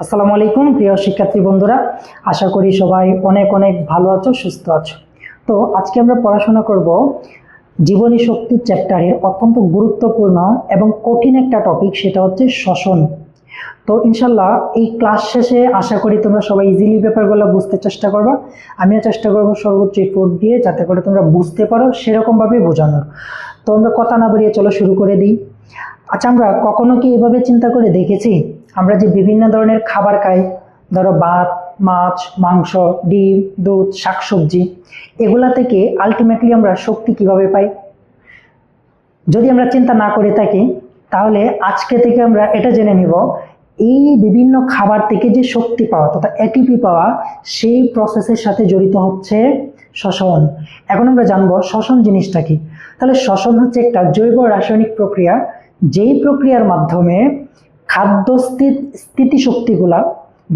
আসসালামু আলাইকুম প্রিয় শিক্ষার্থী বন্ধুরা, আশা করি সবাই অনেক অনেক ভালো আছো, সুস্থ আছো। তো আজকে আমরা পড়াশোনা করব জীবনী শক্তি চ্যাপ্টারের অত্যন্ত গুরুত্বপূর্ণ এবং কঠিন একটা টপিক, সেটা হচ্ছে শ্বসন। তো ইনশাল্লাহ এই ক্লাস শেষে আশা করি তোমরা সবাই ইজিলি পেপারগুলো বুঝতে চেষ্টা করবা। আমিও চেষ্টা করবো সর্বোচ্চ এফোর্ট দিয়ে, যাতে করে তোমরা বুঝতে পারো সেরকমভাবে বোঝানোর। তো আমরা কথা না বাড়িয়ে চলো শুরু করে দিই। আচ্ছা, আমরা কখনো কি এভাবে চিন্তা করে দেখেছি আমরা যে বিভিন্ন ধরনের খাবার খাই, ধরো ভাত, মাছ, মাংস, ডিম, দুধ, শাকসবজি, এগুলা থেকে আলটিমেটলি আমরা শক্তি কিভাবে পাই? যদি আমরা চিন্তা না করে থাকি, তাহলে আজকে থেকে আমরা এটা জেনে নিব এই বিভিন্ন খাবার থেকে যে শক্তি পাওয়া তথা এটিপি পাওয়া, সেই প্রসেসের সাথে জড়িত হচ্ছে শ্বসন। এখন আমরা জানবো শ্বসন জিনিসটা কি। তাহলে শ্বসন হচ্ছে একটা জৈব রাসায়নিক প্রক্রিয়া, যেই প্রক্রিয়ার মাধ্যমে খাদ্য স্থিতিশক্তিগুলা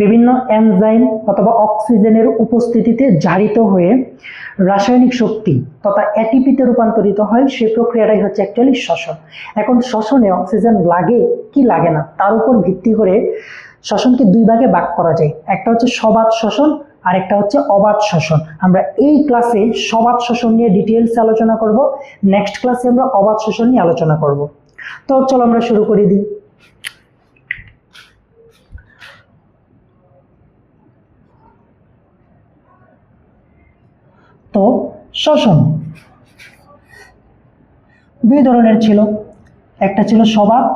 বিভিন্ন এনজাইম অথবা অক্সিজেনের উপস্থিতিতে জারিত হয়ে রাসায়নিক শক্তি তথা এটিপিতে রূপান্তরিত হয়। সেই প্রক্রিয়াটাই হচ্ছে অ্যাকচুয়ালি শ্বসন। এখন শ্বসনে অক্সিজেন লাগে কি লাগে না তার উপর ভিত্তি করে শ্বসনকে দুই ভাগে ভাগ করা যায়। একটা হচ্ছে সবাত শ্বসন আর একটা হচ্ছে অবাত শ্বসন। আমরা এই ক্লাসে সবাত শ্বসন নিয়ে ডিটেইলসে আলোচনা করব, নেক্সট ক্লাসে আমরা অবাত শ্বসন নিয়ে আলোচনা করব। তো চলো আমরা শুরু করে দিই। তো শ্বসন দুই ধরনের ছিল, একটা ছিল সবাত,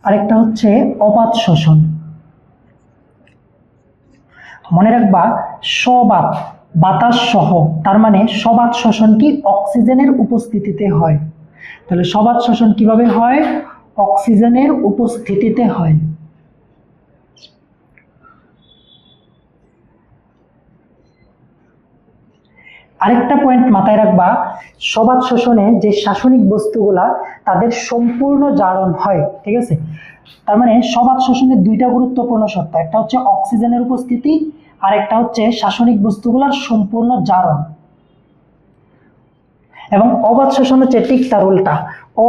আরেকটা হচ্ছে অবাত শ্বসন। মনে রাখবা, সবাত বাতাস সহ, তার মানে সবাত শ্বসন কি অক্সিজেনের উপস্থিতিতে হয়। তাহলে সবাত শ্বসন কিভাবে হয়? অক্সিজেনের উপস্থিতিতে হয়। আরেকটা পয়েন্ট মাথায় রাখবা, সবাত শ্বসনে যে শাসনিক বস্তুগুলা তাদের সম্পূর্ণ জারণ হয়, ঠিক আছে? তার মানে সবাত শ্বসনের দুইটা গুরুত্বপূর্ণ শর্ত, একটা হচ্ছে অক্সিজেনের উপস্থিতি আর একটা হচ্ছে শাসনিক বস্তুগুলার সম্পূর্ণ জারণ। এবং অবাত শ্বসন হচ্ছে ঠিক তার উল্টা।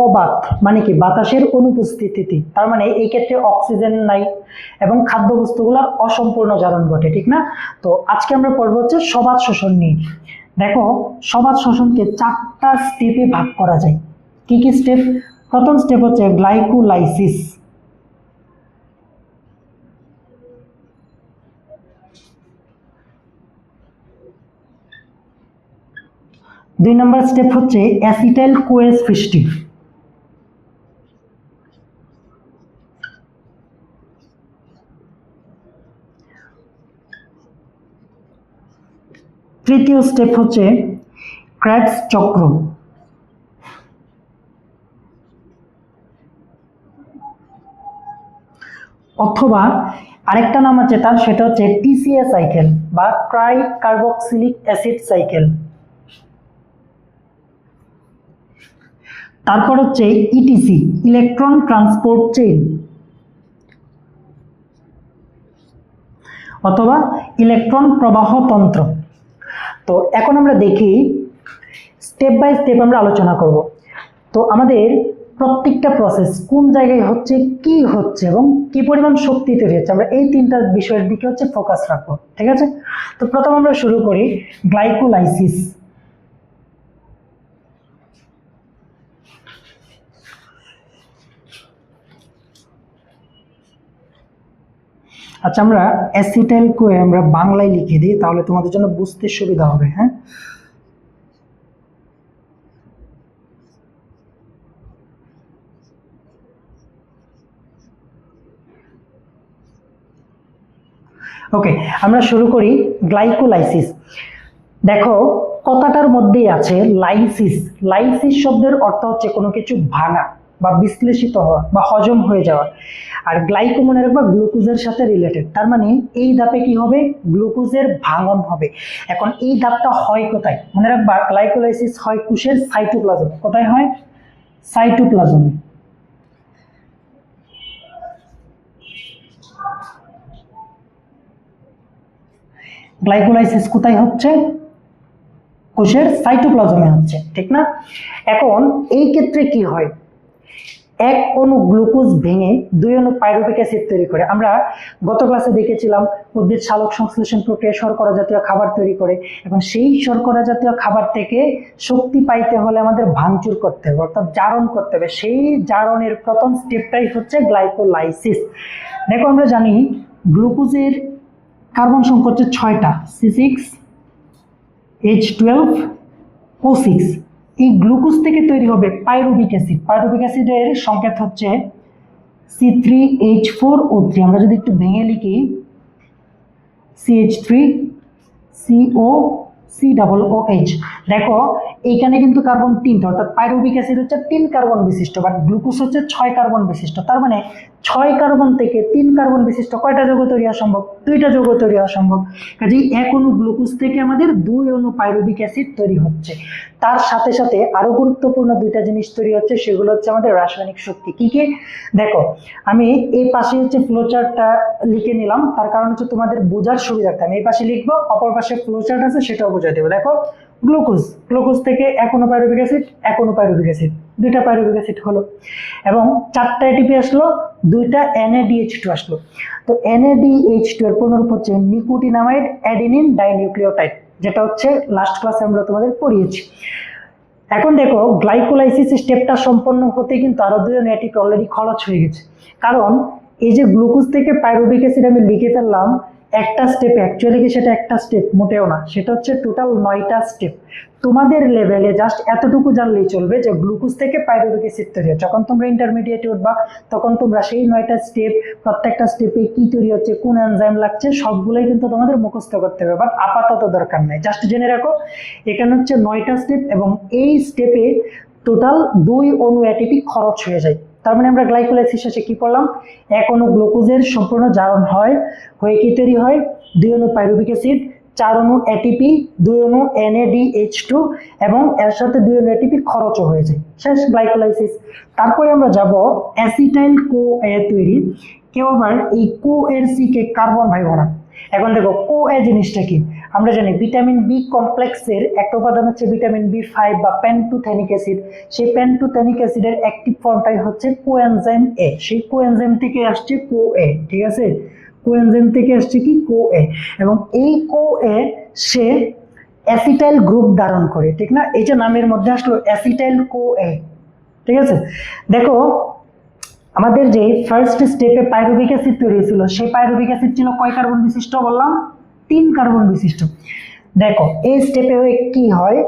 অবাত মানে কি? বাতাসের অনুপস্থিতিতে, তার মানে এই ক্ষেত্রে অক্সিজেন নাই এবং খাদ্য বস্তুগুলোর অসম্পূর্ণ জারণ ঘটে, ঠিক না? তো আজকে আমরা পড়ব হচ্ছে সবাত শ্বসন নিয়ে। দেখো, সবাত শ্বসনকে 4টা স্টেপে ভাগ করা যায়। কি কি স্টেপ? প্রথম স্টেপ হচ্ছে গ্লাইকোলাইসিস। দুই নম্বর স্টেপ হচ্ছে অ্যাসিটাইল কোয়েস সৃষ্টি। তৃতীয় স্টেপ হচ্ছে ক্রেবস চক্র। অথবা আরেকটা নাম আছে তার, সেটা হচ্ছে টিসিএ সাইকেল বা ট্রাই কার্বক্সিলিক অ্যাসিড সাইকেল। তারপর হচ্ছে ইটিসি, ইলেকট্রন ট্রান্সপোর্ট চেইন অথবা ইলেকট্রন প্রবাহ তন্ত্র। তো এখন আমরা দেখি স্টেপ বাই স্টেপ আমরা আলোচনা করব। তো আমাদের প্রত্যেকটা প্রসেস কোন জায়গায় হচ্ছে, কি হচ্ছে এবং কি পরিমাণ শক্তি তৈরি হচ্ছে, আমরা এই তিনটা বিষয়ের দিকে হচ্ছে ফোকাস রাখবো, ঠিক আছে? তো প্রথম আমরা শুরু করি গ্লাইকোলাইসিস। আচ্ছা, আমরা অ্যাসিটাইল কোয়ে আমরা বাংলায় লিখে দিই, তাহলে তোমাদের জন্য বুঝতে সুবিধা হবে। হ্যাঁ, ওকে, আমরা শুরু করি গ্লাইকোলাইসিস। দেখো, কথাটার মধ্যেই আছে লাইসিস। লাইসিস শব্দের অর্থ হচ্ছে কোনো কিছু ভাঙা বা বিশ্লেষিত হওয়া বা হজম হয়ে যাওয়া। আর গ্লাইকো মনে রাখবা গ্লুকোজের সাথে রিলেটেড, তার মানে এই ধাপে কি হবে? গ্লুকোজের ভাঙন হবে। এখন এই ধাপটা হয় কোথায়? মনে রাখবা, গ্লাইকোলাইসিস হয় কোষের সাইটোপ্লাজমে। কোথায় হয়? সাইটোপ্লাজমে। গ্লাইকোলাইসিস কোথায় হচ্ছে? কোষের সাইটোপ্লাজমে হচ্ছে, ঠিক না? এখন এই ক্ষেত্রে কি হয়? এক অণু গ্লুকোজ ভেঙে 2 অণু পাইরুভিক অ্যাসিড তৈরি করে। আমরা গত ক্লাসে দেখেছিলাম উদ্ভিদ সালোক সংশ্লেষণ প্রক্রিয়া শর্করা জাতীয় খাবার তৈরি করে, এবং সেই শর্করা জাতীয় খাবার থেকে শক্তি পাইতে হলে আমাদের ভাঙচুর করতে হবে, অর্থাৎ জারণ করতে হবে। সেই জারণের প্রথম স্টেপটাই হচ্ছে গ্লাইকোলাইসিস। দেখো আমরা জানি গ্লুকোজের কার্বন সংখ্যা হচ্ছে 6টা, C6H12O6। এই গ্লুকোজ থেকে তৈরি হবে পাইরুভিক অ্যাসিড। পাইরুভিক অ্যাসিডের সংকেত হচ্ছে C3H4O3। আমরা যদি একটু ভেঙে লিখি CH3COCOOH। দেখো এইখানে কিন্তু কার্বন 3টা, অর্থাৎ পাইরুভিক অ্যাসিড হচ্ছে 3 কার্বন বিশিষ্ট, বাট গ্লুকোজ হচ্ছে 6 কার্বন বিশিষ্ট। তার মানে 6 কার্বন থেকে 3 কার্বন বিশিষ্ট কয়টা যৌগ তৈরি হওয়া সম্ভব? 2টা যৌগ তৈরি হওয়া সম্ভব। কাজেই এক অণু গ্লুকোজ থেকে আমাদের 2 অণু পাইরুভিক অ্যাসিড তৈরি হচ্ছে। তার সাথে সাথে আরো গুরুত্বপূর্ণ 2টা জিনিস তৈরি হচ্ছে, সেগুলো হচ্ছে আমাদের রাসায়নিক শক্তি। কি কি? দেখো আমি এই পাশে হচ্ছে ফ্লোচার্টটা লিখে নিলাম, তার কারণ হচ্ছে তোমাদের বোঝার সুবিধার্থে আমি এই পাশে লিখবো, অপর পাশে ফ্লোচার্ট আছে সেটাও বুঝাই দেবো। দেখো গ্লুকোজ থেকে এক অণু পাইরুভিক অ্যাসিড, এক অণু পাইরুভিক অ্যাসিড, 2টা পাইরুভিক অ্যাসিড হলো, এবং 4টা এটিপি আসলো, 2টা NADH2 আসলো। তো NADH2 এর পুনরূপ হচ্ছে নিকোটিনামাইড অ্যাডেনিন ডাইনিউক্লিওটাইড, যেটা হচ্ছে লাস্ট ক্লাসে আমরা তোমাদের পড়িয়েছি। এখন দেখো গ্লাইকোলাইসিস স্টেপটা সম্পন্ন হতে কিন্তু আরো 2 এটিপি অলরেডি খরচ হয়ে গেছে। কারণ এই যে গ্লুকোজ থেকে পাইরুভিক অ্যাসিড আমি লিখে ফেললাম একটা স্টেপে, অ্যাকচুয়ালি কি সেটা একটা স্টেপ? মোটেও না, সেটা হচ্ছে টোটাল 9টা স্টেপ। তোমাদের লেভেলে জাস্ট এতটুকু জানলেই চলবে যে গ্লুকোজ থেকে পাইরুভিক অ্যাসিড তৈরি হয়। যখন তোমরা ইন্টারমিডিয়েটে উঠবা তখন তোমরা সেই 9টা স্টেপ, প্রত্যেকটা স্টেপে কি তৈরি হচ্ছে, কোন এনজাইম লাগছে, সবগুলোই কিন্তু তোমাদের মুখস্থ করতে হবে, বাট আপাতত দরকার নাই। জাস্ট জেনে রাখো এখানে হচ্ছে 9টা স্টেপ, এবং এই স্টেপে টোটাল 2 অণু এটিপি খরচ হয়ে যায়। তার মানে আমরা গ্লাইকোলাইসিস শেষে কি করলাম? এক অণু গ্লুকোজের সম্পূর্ণ জারণ হয়, হয়ে কি তৈরি হয়? 2 অণু পাইরুভিক অ্যাসিড, 4 অণু এটিপি, 2 অণু NADH2, এবং এর সাথে 2 অণু এটিপি খরচও হয়ে যায়। শেষ গ্লাইকোলাইসিস। তারপরে আমরা যাব অ্যাসিটাইল CoA তৈরি। কেউ আবার এই CoA কে কার্বন ভাইব না। এখন দেখো CoA জিনিসটা কি? আমরা জানি ভিটামিন বি কমপ্লেক্সের একটা উপাদান হচ্ছে ভিটামিন B5 বা প্যান্টোথেনিক অ্যাসিড। সেই প্যান্টোথেনিক অ্যাসিডের অ্যাক্টিভ ফর্মটাই হচ্ছে কোএনজাইম A। সেই কোএনজাইম থেকে আসছে CoA, ঠিক আছে? কোএনজাইম থেকে আসছে কি? CoA। এবং এই CoA সে অ্যাসিটাইল গ্রুপ ধারণ করে, ঠিক না? এই যে নামের মধ্যে আসলো অ্যাসিটাইল CoA, ঠিক আছে? দেখো আমাদের যে ফার্স্ট স্টেপে পাইরুভিক অ্যাসিড তৈরি হয়েছিল, সেই পাইরুভিক অ্যাসিড ছিল কয় কার্বন বিশিষ্ট? বললাম 3 কার্বন বিশিষ্ট। দেখো এই স্টেপে কি হয়?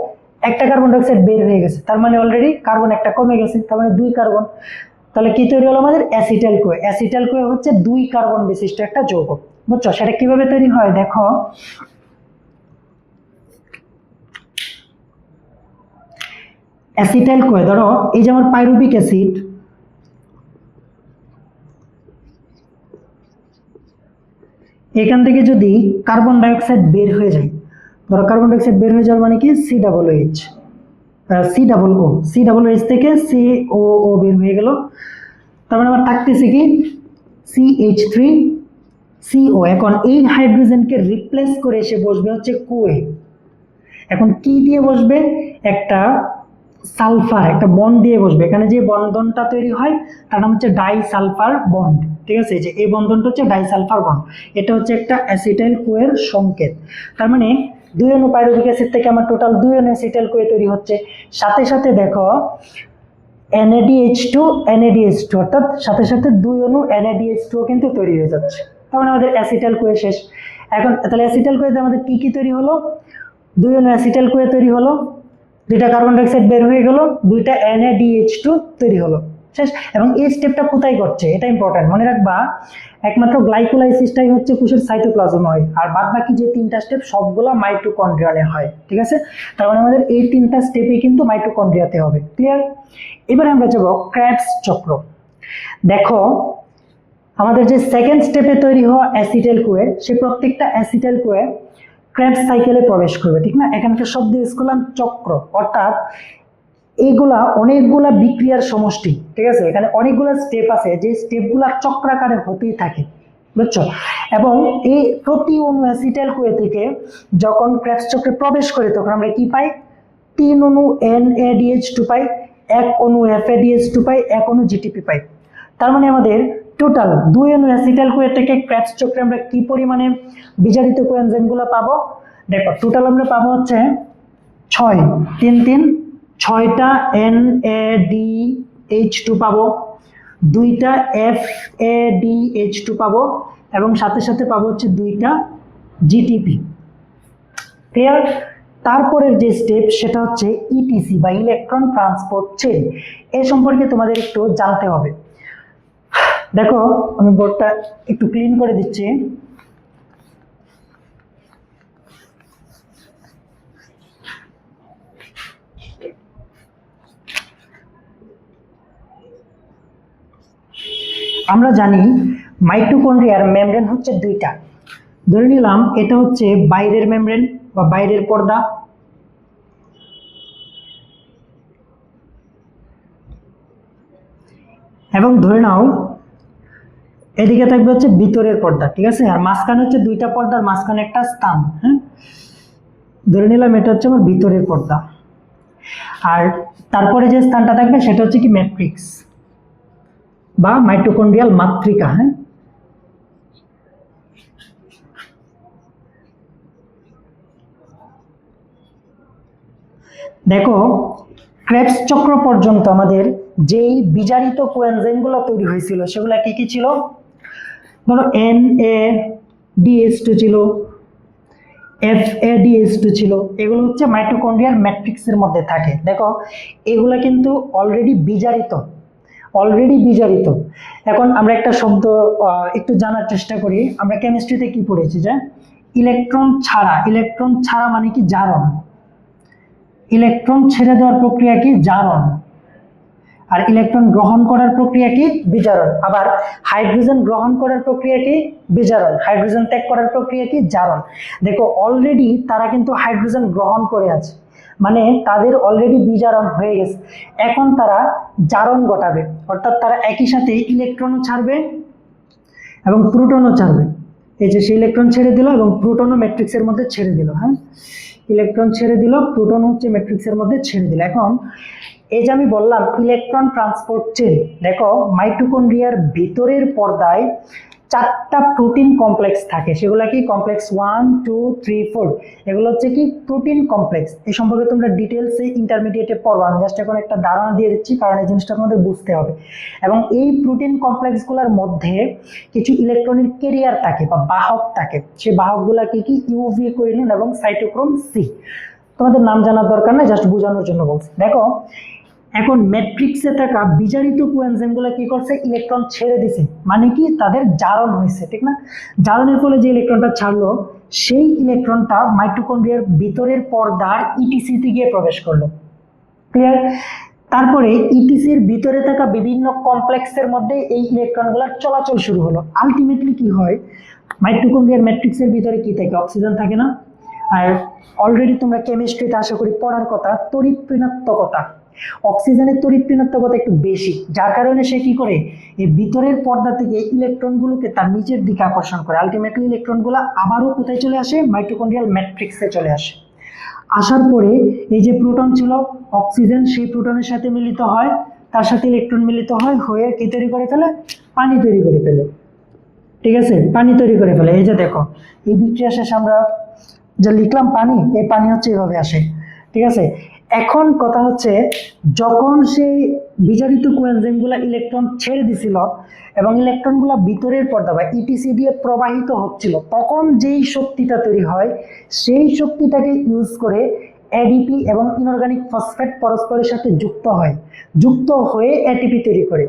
একটা কার্বন ডাইঅক্সাইড বের হয়ে গেছে, তার মানে অলরেডি কার্বন একটা কমে গেছে, তার মানে 2 কার্বন। তাহলে কি তৈরি হলো আমাদের? Acetyl CoA। অ্যাসিটাইল CoA হচ্ছে 2 কার্বন বিশিষ্ট একটা যৌগ। বুঝছো সেটা কিভাবে তৈরি হয়? দেখো অ্যাসিটাইল CoA, ধরো এই যে আমার পাইরুভিক অ্যাসিড, এখান থেকে যদি কার্বন ডাইঅক্সাইড বের হয়ে যায়, ধরো কার্বন ডাইঅক্সাইড বের হয়ে যাওয়ার মানে কি? COOH থেকে COO বের হয়ে গেল, তার মানে আমার থাকতেছে কি? CH3CO। এখন এই হাইড্রোজেনকে রিপ্লেস করে এসে বসবে হচ্ছে CoA। এখন কি দিয়ে বসবে? একটা সালফার, একটা বন্ড দিয়ে বসবে। এখানে যে বন্ধনটা তৈরি হয় তার নাম হচ্ছে ডাইসালফার বন্ড, ঠিক আছে? এই যে এই বন্ধনটা হচ্ছে ডাইসালফার বন্ড, এটা হচ্ছে একটা অ্যাসিটাইল CoA এর সংকেত। তার মানে 2 অণু পাইরুভিক অ্যাসিড থেকে আমার টোটাল 2 অণু অ্যাসিটাইল CoA তৈরি হচ্ছে। সাথে সাথে দেখো NADH2 অর্থাৎ সাথে সাথে 2 অণু NADH2 কিন্তু তৈরি হয়ে যাচ্ছে। তার মানে আমাদের অ্যাসিটাইল CoA শেষ। এখন তাহলে অ্যাসিটাইল CoA তে আমাদের কি কি তৈরি হলো? 2 অণু অ্যাসিটাইল CoA তৈরি হলো, 2টা কার্বন ডাইঅক্সাইড বের হয়ে গেল, 2টা NADH2 তৈরি হলো, শেষ। এবং এই স্টেপটা কোথায় ঘটছে এটা ইম্পর্টেন্ট, মনে রাখবা। একমাত্র গ্লাইকোলাইসিসটাই হচ্ছে কোষের সাইটোপ্লাজমে হয়, আর বাদ বাকি যে 3টা স্টেপ সবগুলা মাইটোকন্ড্রিয়ালে হয়, ঠিক আছে? তার মানে আমাদের এই 3টা স্টেপে কিন্তু মাইটোকন্ড্রিয়াতে হবে। ক্লিয়ার? এবারে আমরা যাব ক্রেবস চক্র। দেখো আমাদের যে সেকেন্ড স্টেপে তৈরি হওয়া অ্যাসিটাইল CoA, সে প্রত্যেকটা অ্যাসিটাইল CoA ক্রেবস সাইকেলে প্রবেশ করবে, ঠিক না? এখানকার শব্দ ইউজ করলাম চক্র, অর্থাৎ এইগুলা অনেকগুলা বিক্রিয়ার সমষ্টি, ঠিক আছে? এখানে অনেকগুলা স্টেপ আছে, যে স্টেপগুলা চক্রাকারে হতেই থাকে, বুঝছো? এবং এই প্রতি অণু অ্যাসিটাইল CoA থেকে যখন ক্রেবস চক্রে প্রবেশ করে তখন আমরা কি পাই? 3 অণু NADH2 পাই, এক অণু FADH2 পাই, এক অণু GTP পাই। তার মানে আমাদের টোটাল 2 অণু অ্যাসিটাইল কোয়ে থেকে ক্রেবস চক্রে আমরা কি পরিমাণে বিজারিত কোএনজাইমগুলো পাবো? দেখো টোটাল আমরা পাবো হচ্ছে 6, 3 3 6টা NADH2 পাবো, 2টা FADH2 পাবো এবং সাথে সাথে পাবো হচ্ছে 2টা GTP। ক্লিয়ার? তারপরের যে স্টেপ সেটা হচ্ছে ETC বা ইলেকট্রন ট্রান্সপোর্ট চেইন। এ সম্পর্কে তোমাদের একটু জানতে হবে। দেখো আমি বোর্ডটা একটু ক্লিন করে দিচ্ছি। আমরা জানি মাইটোকন্ড্রিয়ার মেমব্রেন হচ্ছে 2টা। ধরে নিলাম এটা হচ্ছে বাইরের মেমব্রেন বা বাইরের পর্দা, এবং ধরে নাও এদিকে থাকবে হচ্ছে ভিতরের পর্দা, ঠিক আছে? আর মাঝখানে হচ্ছে 2টা পর্দার মাঝখানে একটা স্থান। হ্যাঁ, ধরে নিলাম এটা হচ্ছে আমার ভিতরের পর্দা, আর তারপরে যে স্থানটা থাকবে সেটা হচ্ছে কি ম্যাট্রিক্স বা মাইটোকন্ড্রিয়াল মাতৃকা। হ্যাঁ, দেখো ক্রেবস চক্র পর্যন্ত আমাদের যেই বিজারিত কোএনজাইমগুলো তৈরি হয়েছিল সেগুলো কি কি ছিল? ধরো NADH2 ছিল, FADH2 ছিল, এগুলো হচ্ছে মাইটোকন্ড্রিয়াল ম্যাট্রিক্সের মধ্যে থাকে। দেখো এগুলো কিন্তু অলরেডি বিজারিত। এখন আমরা একটা শব্দ একটু জানার চেষ্টা করি। আমরা কেমিস্ট্রিতে কি পড়েছি যে ইলেকট্রন ছাড়া মানে কি জারণ। ইলেকট্রন ছেড়ে দেওয়ার প্রক্রিয়া কি? জারণ। আর ইলেকট্রন গ্রহণ করার প্রক্রিয়া কি? বিজারণ। আবার হাইড্রোজেন গ্রহণ করার প্রক্রিয়া কি? বিজারণ। হাইড্রোজেন ত্যাগ করার প্রক্রিয়া কি? জারণ। দেখো অলরেডি তারা কিন্তু হাইড্রোজেন গ্রহণ করে আছে, মানে তাদের অলরেডি বিজারণ হয়ে গেছে। এখন তারা জারণ ঘটাবে, অর্থাৎ তারা একই সাথে ইলেকট্রনও ছাড়বে এবং প্রোটনও ছাড়বে। এই যে সে ইলেকট্রন ছেড়ে দিল এবং প্রোটনও ম্যাট্রিক্সের মধ্যে ছেড়ে দিল। হ্যাঁ, ইলেকট্রন ছেড়ে দিল, প্রোটন হচ্ছে ম্যাট্রিক্সের মধ্যে ছেড়ে দিল। এখন এই যে আমি বললাম ইলেকট্রন ট্রান্সপোর্ট চেইন, দেখো মাইটোকন্ড্রিয়ার ভিতরের পর্দায় 4টা প্রোটিন কমপ্লেক্স থাকে। সেগুলো কি? কমপ্লেক্স 1 2 3 4। এগুলো হচ্ছে কি? Protein complex. এই সম্পর্কে তোমরা ডিটেলসে ইন্টারমিডিয়েটে পড়বা। আমি জাস্ট এখন একটা ধারণা দিয়ে দিচ্ছি, কারণ এই জিনিসটা তোমাদের বুঝতে হবে। এবং এই প্রোটিন কমপ্লেক্সগুলোর মধ্যে কিছু ইলেকট্রনের ক্যারিয়ার থাকে বা বাহক থাকে। সেই বাহকগুলো কি কি? ইউভি কোরিলিন এবং সাইটোক্রোম সি। তোমাদের নাম জানার দরকার নেই, জাস্ট বোঝানোর জন্য বলছি। দেখো এখন ম্যাট্রিক্সে থাকা বিজারিত কোএনজাইমগুলো কি করছে? ইলেকট্রন ছেড়ে দিছে, মানে কি? তাদের জারণ হয়েছে, ঠিক না? জারণের ফলে যে ইলেকট্রনটা ছাড়লো সেই ইলেকট্রনটা মাইটোকন্ড্রিয়ার ভিতরের পর্দার ইটিসিতে গিয়ে প্রবেশ করলো। ক্লিয়ার? তারপরে ইটিসির ভিতরে থাকা বিভিন্ন কমপ্লেক্সের মধ্যে এই ইলেকট্রনগুলোর চলাচল শুরু হলো। আলটিমেটলি কি হয়? মাইটোকন্ড্রিয়ার ম্যাট্রিক্সের ভিতরে কি থাকে? অক্সিজেন থাকে না? আর অলরেডি তোমরা কেমিস্ট্রিতে আশা করি পড়ার কথা, তড়িৎ ঋণাত্মকতা। অক্সিজেনের তড়িৎ ঋণাত্মকতা একটু বেশি, যার কারণে সে কি করে? এই ভিতরের পর্দা থেকে ইলেকট্রনগুলোকে তার নিচের দিকে আকর্ষণ করে। আলটিমেটলি ইলেকট্রনগুলো আবারও কোথায় চলে আসে? মাইটোকন্ড্রিয়াল ম্যাট্রিক্সে চলে আসে। আসার পরে এই যে প্রোটন ছিল, অক্সিজেন সেই প্রোটনের সাথে মিলিত হয়, তার সাথে ইলেকট্রন মিলিত হয়, হয়ে কি তৈরি করে ফেলে? পানি তৈরি করে ফেলে। ঠিক আছে, পানি তৈরি করে ফেলে। এই যে দেখো এই বিক্রিয়া শেষে আমরা যা লিখলাম পানি, এই পানি হচ্ছে এভাবে আসে। ঠিক আছে, এখন কথা হচ্ছে যখন সেই বিজারিত কোএনজাইমগুলো ইলেকট্রন ছেড়ে দিছিল এবং ইলেকট্রনগুলো ভিতরের পর্দা বা ইটিসি দিয়ে প্রবাহিত হচ্ছিল, তখন যেই শক্তিটা তৈরি হয় সেই শক্তিটাকে ইউজ করে এডিপি এবং ইনঅর্গানিক ফসফেট পরস্পরের সাথে যুক্ত হয়ে এটিপি তৈরি করে।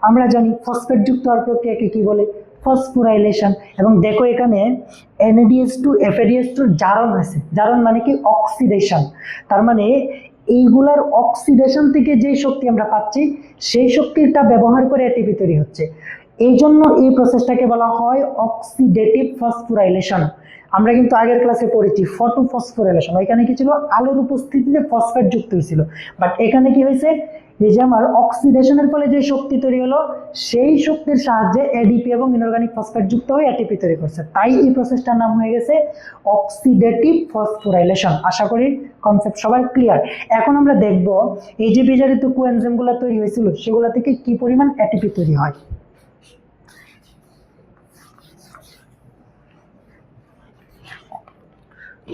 আমরা জানি ফসফেট যুক্ত হওয়ার প্রক্রিয়াকে কি বলে? ফসফোরাইলেশন। এবং দেখো এখানে NADH2 FADH2 জারণ হয়েছে। জারণ মানে কি? অক্সিডেশন। তার মানে এইগুলার অক্সিডেশন থেকে যে শক্তি আমরা পাচ্ছি সেই শক্তিটা ব্যবহার করে এটিপি তৈরি হচ্ছে। এই জন্য এই প্রসেসটাকে বলা হয় অক্সিডেটিভ ফসফোরাইলেশন। আমরা কিন্তু আগের ক্লাসে পড়েছি ফটোফসফোরাইলেশন। এখানে কি ছিল? আলোর উপস্থিতিতে ফসফেট যুক্ত হয়েছিল, বাট এখানে কি হয়েছে? এই যে আমার অক্সিডেশনের ফলে যে শক্তি তৈরি হলো সেই শক্তির সাহায্যে এডিপি এবং ইনঅর্গানিক ফসফেট যুক্ত হয়ে এটিপি তৈরি করছে, তাই এই প্রসেসটার নাম হয়ে গেছে অক্সিডেটিভ ফসফোরাইলেশন। আশা করি কনসেপ্ট সবার ক্লিয়ার। এখন আমরা দেখব এই যে বিজারিত কোএনজাইমগুলো তৈরি হয়েছিল সেগুলো থেকে কি পরিমাণ এটিপি তৈরি হয়।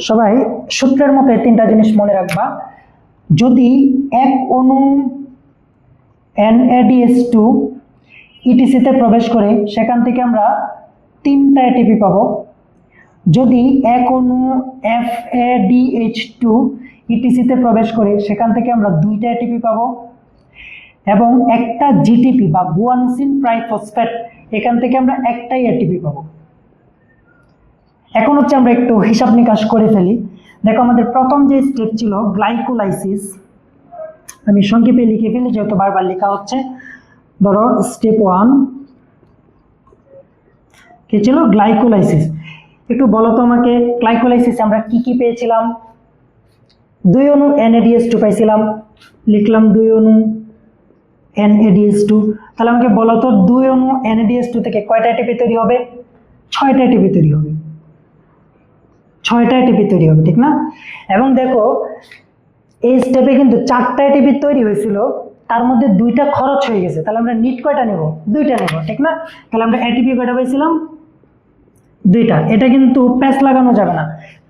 সবাই সূত্রের মতো তিনটা জিনিস মনে রাখবা। যদি এক অণু NADH2 ইটিসিতে প্রবেশ করে সেখান থেকে আমরা 3টা এটিপি পাবো। যদি এক অণু FADH2 ইটিসিতে প্রবেশ করে সেখান থেকে আমরা 2টা এটিপি পাবো, এবং একটা জিটিপি বা গুয়ানোসিন ট্রাইফসফেট এখান থেকে আমরা একটাই এটিপি পাবো। এখন হচ্ছে আমরা একটু হিসাব নিকাশ করে ফেলি। দেখো আমাদের প্রথম যে স্টেপ ছিল গ্লাইকোলাইসিস, আমি সংক্ষেপে লিখে ফেলি যেহেতু বারবার লেখা হচ্ছে। ধরো স্টেপ 1 কি ছিল? গ্লাইকোলাইসিস। একটু বলো তো আমাকে, গ্লাইকোলাইসিসে আমরা কি কি পেয়েছিলাম? 2 অণু NADH2 পাইছিলাম, লিখলাম 2 অণু NADH2। তাহলে আমাকে বলো তো 2 অণু NADH2 থেকে কয়টা এটিপি তৈরি হবে? 6টা এটিপি তৈরি হবে। 6টা এটিপি তৈরি হবে, ঠিক না? এবং দেখো এই স্টেপে কিন্তু 4টা এটিপি তৈরি হয়েছিল, তার মধ্যে 2টা খরচ হয়ে গেছে। তাহলে আমরা নিট কয়টা নেব? 2টা নেব, ঠিক না? তাহলে আমরা এটিপি কয়টা পাইছিলাম? 2টা। এটা কিন্তু প্যাচ লাগানো যাবে না,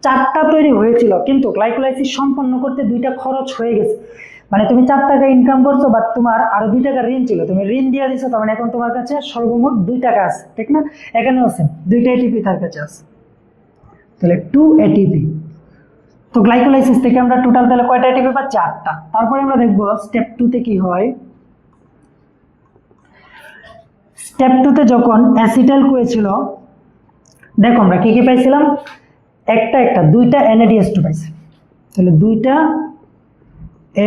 4টা তৈরি হয়েছিল কিন্তু গ্লাইকোলাইসিস সম্পন্ন করতে 2টা খরচ হয়ে গেছে। মানে তুমি 4 টাকা ইনকাম করছো, বাট তোমার আরো 2 টাকা ঋণ ছিল, তুমি ঋণ দিয়ে দিছো, তার মানে এখন তোমার কাছে সর্বমোট 2 টাকা আছে, ঠিক না? এখানেও আছে 2টা এটিপি তার কাছে আছে, তাহলে 2 এটিপি। তো গ্লাইকোলাইসিস থেকে আমরা টোটাল তাহলে কয়টা এটিপি পাচ্ছি? 8টা। তারপরে আমরা দেখবো স্টেপ 2 তে কি হয়। স্টেপ 2 তে যখন অ্যাসিটাইল কোয়ে ছিল, দেখো আমরা কি কি পাইছিলাম? 2টা NADH2 পাইছি, তাহলে 2টা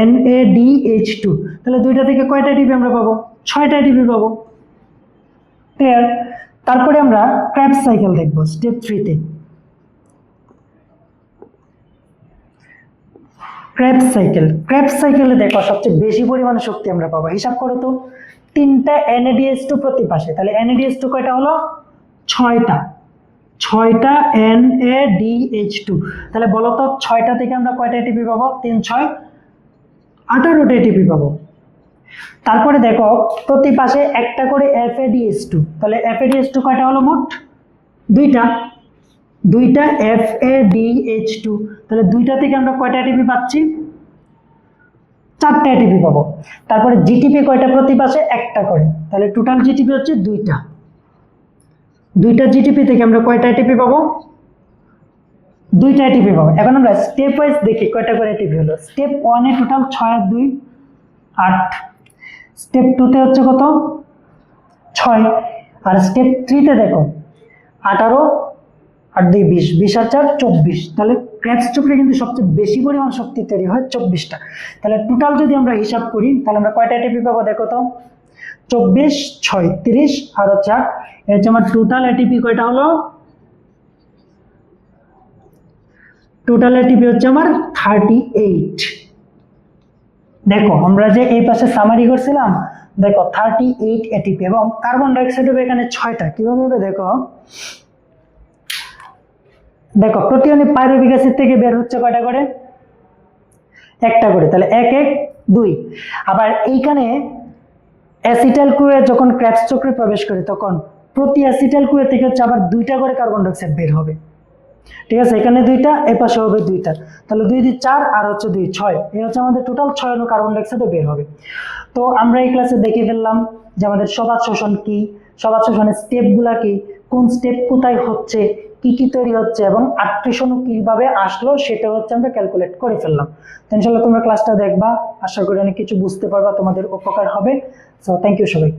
NADH2। তাহলে 2টা থেকে কয়টা এটিপি আমরা পাবো? 6টা এটিপি পাবো, ক্লিয়ার? তারপরে আমরা ক্রেবস সাইকেল দেখবো স্টেপ 3 তে। ক্রেবস সাইকেলে দেখো সবচেয়ে বেশি পরিমাণে শক্তি আমরা পাবো। হিসাব করো তো, 3টা NADH2 প্রতি পাশে, তাহলে NADH2 কয়টা হলো? 6টা। 6টা NADH2। তাহলে বলো তো 6টা থেকে আমরা কয়টা এটিপি পাবো? 3 6 18টা এটিপি পাবো। তারপরে দেখো প্রতি পাশে একটা করে FADH2, তাহলে FADH2 কয়টা হলো মোট? 2টা। 2টা FADH2, তাহলে 2টা থেকে আমরা কয়টা এটিপি পাচ্ছি? 4টা এটিপি পাবো। তারপরে জিটিপি কয়টা প্রতি পাশে? একটা করে, তাহলে টোটাল জিটিপি হচ্ছে 2টা। 2টা জিটিপি থেকে আমরা কয়টা এটিপি পাবো? 2টা এটিপি পাবো। এখন আমরা স্টেপ ওয়াইজ দেখি কয়টা করে এটিপি হলো। স্টেপ 1 এ টোটাল 6 আর 2 8, স্টেপ 2 তে হচ্ছে কত? 6, আর স্টেপ 3 তে দেখো 18 আর 2 20, 20 আর 4 24। তাহলে ক্রেবস চক্রে কিন্তু সবচেয়ে বেশি পরিমাণ শক্তি তৈরি হয় 24টা। তাহলে টোটাল যদি আমরা হিসাব করি তাহলে আমরা কয়টা এটিপি পাবো? দেখো তো, 24 6 30 আর 4, এই হচ্ছে আমার টোটাল এটিপি। কয়টা হলো? টোটাল এটিপি হচ্ছে আমার 38। দেখো আমরা যে এই পাশে সামারি করছিলাম, দেখো 38 এটিপি, এবং কার্বন ডাইঅক্সাইড হবে এখানে 6টা। কিভাবে হবে দেখো, দেখো প্রতি ইউনিট পাইরুভিক অ্যাসিড থেকে বের হচ্ছে কয়টা করে? একটা করে, তাহলে 1 1 2। আবার এইখানে অ্যাসিটাইল কুয়ে যখন ক্রেবস চক্রে প্রবেশ করে তখন প্রতি অ্যাসিটাইল কুয়ে থেকে হচ্ছে আবার 2টা করে কার্বন ডাইঅক্সাইড বের হবে, ঠিক আছে? এখানে 2টা, এই পাশে হবে 2টা, তাহলে 2 2 4 আর হচ্ছে 2 6, এই হচ্ছে আমাদের টোটাল 6 অণু কার্বন ডাইঅক্সাইড বের হবে। তো আমরা এই ক্লাসে দেখে ফেললাম যে আমাদের সবাত শোষণ কি, সবাত শোষণের স্টেপগুলা কি, কোন স্টেপ কোথায় হচ্ছে, কি কি তৈরি হচ্ছে, এবং 38 অণু কিভাবে আসলো সেটা হচ্ছে আমরা ক্যালকুলেট করে ফেললাম। তো ইনশাআল্লাহ তোমরা ক্লাসটা দেখবা, আশা করি অনেক কিছু বুঝতে পারবা, তোমাদের উপকার হবে। সো থ্যাংক ইউ সবাই।